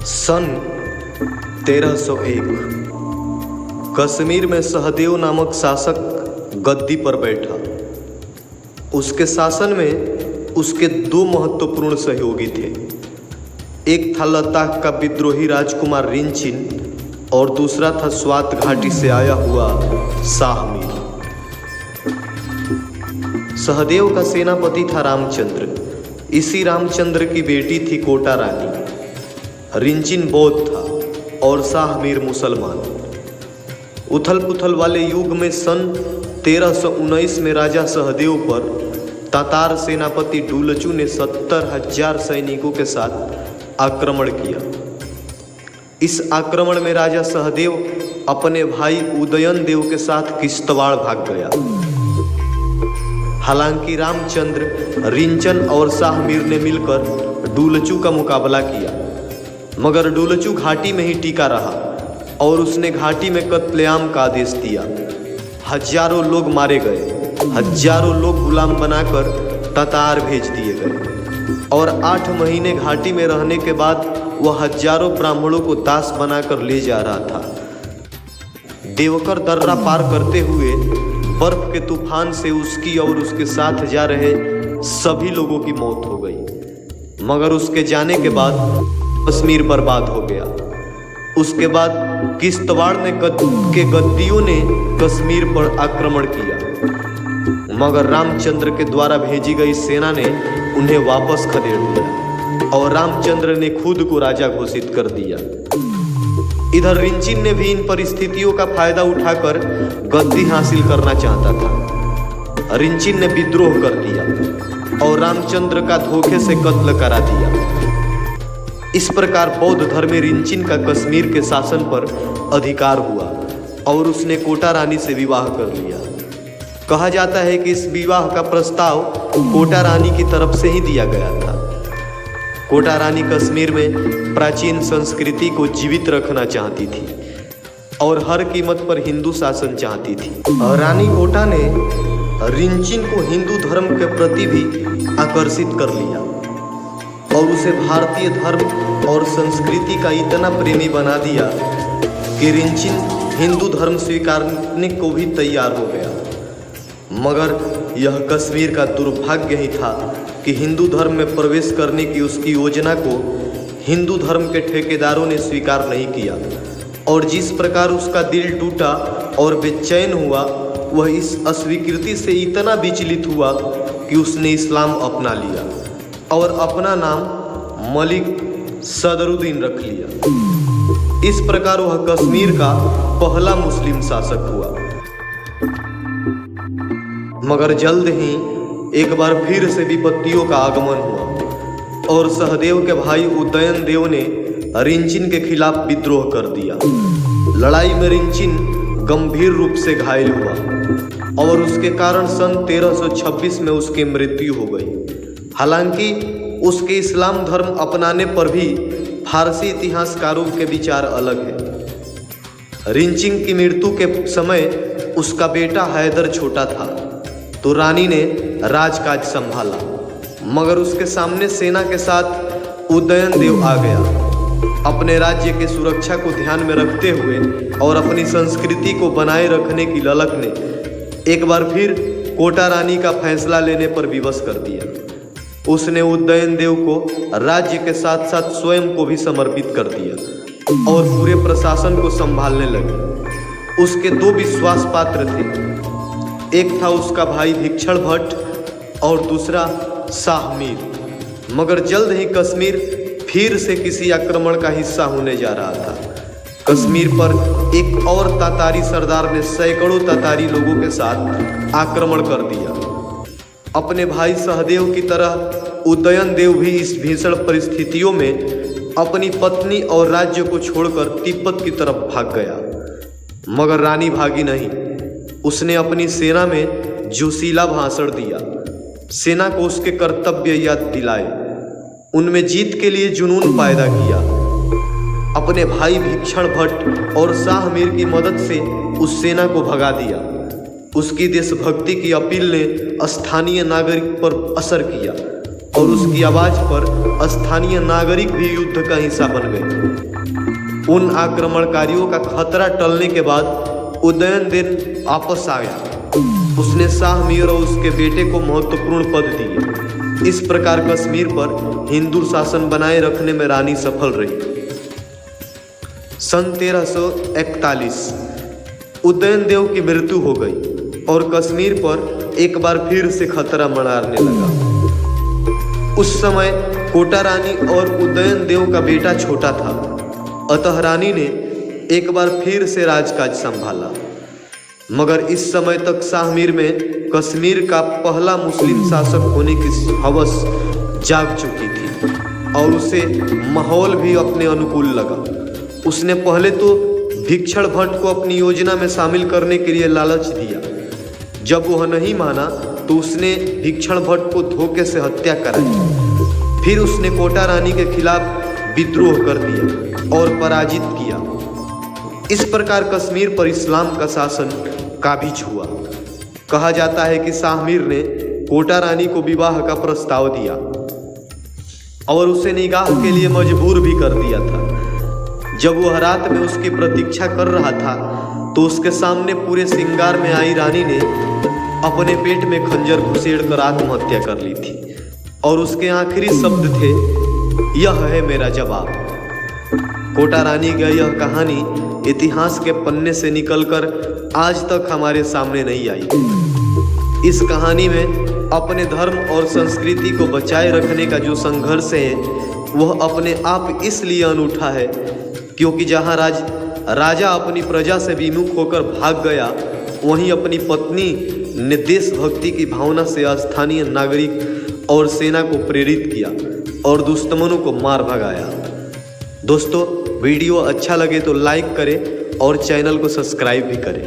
सन 1301 कश्मीर में सहदेव नामक शासक गद्दी पर बैठा। उसके शासन में उसके दो महत्वपूर्ण सहयोगी थे। एक था लद्दाख का विद्रोही राजकुमार रिंचिन और दूसरा था स्वात घाटी से आया हुआ शाह मीर। सहदेव का सेनापति था रामचंद्र। इसी रामचंद्र की बेटी थी कोटा रानी। रिंचिन बौद्ध था और शाह मीर मुसलमान। उथल पुथल वाले युग में सन 1319 में राजा सहदेव पर तातार सेनापति डुलचू ने 70,000 सैनिकों के साथ आक्रमण किया। इस आक्रमण में राजा सहदेव अपने भाई उदयन देव के साथ किश्तवाड़ भाग गया। हालांकि रामचंद्र, रिंचन और शाह मीर ने मिलकर डुलचू का मुकाबला किया, मगर डुलचू घाटी में ही टिका रहा और उसने घाटी में कत्लेआम का आदेश दिया। हजारों लोग मारे गए, हजारों लोग गुलाम बनाकर तातार भेज दिए गए और 8 महीने घाटी में रहने के बाद वह हजारों ब्राह्मणों को दास बनाकर ले जा रहा था। देवकर दर्रा पार करते हुए बर्फ के तूफान से उसकी और उसके साथ जा रहे सभी लोगों की मौत हो गई, मगर उसके जाने के बाद कश्मीर बर्बाद हो गया। उसके बाद किश्तवाड़ ने के गद्दियों ने कश्मीर पर आक्रमण किया, मगर रामचंद्र के द्वारा भेजी गई सेना ने उन्हें वापस खदेड़ दिया और रामचंद्र ने खुद को राजा घोषित कर दिया। इधर रिंचिन ने भी इन परिस्थितियों का फायदा उठाकर गद्दी हासिल करना चाहता था। रिंचिन ने विद्रोह कर दिया और रामचंद्र का धोखे से कत्ल करा दिया। इस प्रकार बौद्ध धर्मी रिंचिन का कश्मीर के शासन पर अधिकार हुआ और उसने कोटा रानी से विवाह कर लिया। कहा जाता है कि इस विवाह का प्रस्ताव कोटा रानी की तरफ से ही दिया गया था। कोटा रानी कश्मीर में प्राचीन संस्कृति को जीवित रखना चाहती थी और हर कीमत पर हिंदू शासन चाहती थी। रानी कोटा ने रिंचिन को हिंदू धर्म के प्रति भी आकर्षित कर लिया और उसे भारतीय धर्म और संस्कृति का इतना प्रेमी बना दिया कि रिंचिन हिंदू धर्म स्वीकारने को भी तैयार हो गया। मगर यह कश्मीर का दुर्भाग्य ही था कि हिंदू धर्म में प्रवेश करने की उसकी योजना को हिंदू धर्म के ठेकेदारों ने स्वीकार नहीं किया और जिस प्रकार उसका दिल टूटा और बेचैन हुआ, वह इस अस्वीकृति से इतना विचलित हुआ कि उसने इस्लाम अपना लिया और अपना नाम मलिक सदरुद्दीन रख लिया। इस प्रकार वह कश्मीर का पहला मुस्लिम शासक हुआ। मगर जल्द ही एक बार फिर से विपत्तियों का आगमन हुआ और सहदेव के भाई उदयन देव ने रिंचिन के खिलाफ विद्रोह कर दिया। लड़ाई में रिंचिन गंभीर रूप से घायल हुआ और उसके कारण सन 1326 में उसकी मृत्यु हो गई। हालांकि उसके इस्लाम धर्म अपनाने पर भी फारसी इतिहासकारों के विचार अलग है। रिंचिन की मृत्यु के समय उसका बेटा हैदर छोटा था, तो रानी ने राजकाज संभाला, मगर उसके सामने सेना के साथ उदयन देव आ गया। अपने राज्य की सुरक्षा को ध्यान में रखते हुए और अपनी संस्कृति को बनाए रखने की ललक ने एक बार फिर कोटा रानी का फैसला लेने पर विवश कर दिया। उसने उदयन देव को राज्य के साथ साथ स्वयं को भी समर्पित कर दिया और पूरे प्रशासन को संभालने लगे। उसके 2 विश्वास पात्र थे, एक था उसका भाई भिक्षण भट्ट और दूसरा शाह मीर। मगर जल्द ही कश्मीर फिर से किसी आक्रमण का हिस्सा होने जा रहा था। कश्मीर पर एक और तातारी सरदार ने सैकड़ों तातारी लोगों के साथ आक्रमण कर दिया। अपने भाई सहदेव की तरह उदयन देव भी इस भीषण परिस्थितियों में अपनी पत्नी और राज्य को छोड़कर तिब्बत की तरफ भाग गया। मगर रानी भागी नहीं। उसने अपनी सेना में जोशीला भाषण दिया, सेना को उसके कर्तव्य याद दिलाए, उनमें जीत के लिए जुनून पैदा किया। अपने भाई भिक्षण भट्ट और शाह मीर की मदद से उस सेना को भगा दिया। उसकी देशभक्ति की अपील ने स्थानीय नागरिक पर असर किया और उसकी आवाज पर स्थानीय नागरिक भी युद्ध का हिस्सा बन गए। उन आक्रमणकारियों का खतरा टलने के बाद उदयनदिन वापस आ गया। उसने शाह मीर और उसके बेटे को महत्वपूर्ण पद दिए। इस प्रकार कश्मीर पर हिंदू शासन बनाए रखने में रानी सफल रही। सन 1341 उदयनदेव की मृत्यु हो गई और कश्मीर पर एक बार फिर से खतरा मंडराने लगा। उस समय कोटा रानी और उदयनदेव का बेटा छोटा था, अतः रानी ने एक बार फिर से राजकाज संभाला। मगर इस समय तक शाह मीर में कश्मीर का पहला मुस्लिम शासक होने की हवस जाग चुकी थी और उसे माहौल भी अपने अनुकूल लगा। उसने पहले तो भिक्षण भट्ट को अपनी योजना में शामिल करने के लिए लालच दिया। जब वह नहीं माना तो उसने भिक्षण भट्ट को धोखे से हत्या कराई। फिर उसने कोटा रानी के खिलाफ विद्रोह कर दिया और पराजित किया। इस प्रकार कश्मीर पर इस्लाम का शासन काबिज हुआ। कहा जाता है कि शाह मीर ने कोटा रानी को विवाह का प्रस्ताव दिया और उसे निकाह के लिए मजबूर भी कर दिया था। जब वह रात में उसकी प्रतीक्षा कर रहा था तो उसके सामने पूरे श्रृंगार में आई रानी ने अपने पेट में खंजर घुसेड़कर आत्महत्या कर ली थी और उसके आखिरी शब्द थे, यह है मेरा जवाब। कोटा रानी की यह कहानी इतिहास के पन्ने से निकलकर आज तक हमारे सामने नहीं आई। इस कहानी में अपने धर्म और संस्कृति को बचाए रखने का जो संघर्ष है वह अपने आप इसलिए अनूठा है क्योंकि जहाँ राजा अपनी प्रजा से विमुख होकर भाग गया, वहीं अपनी पत्नी ने देशभक्ति की भावना से स्थानीय नागरिक और सेना को प्रेरित किया और दुश्मनों को मार भगाया। दोस्तों, वीडियो अच्छा लगे तो लाइक करें और चैनल को सब्सक्राइब भी करें।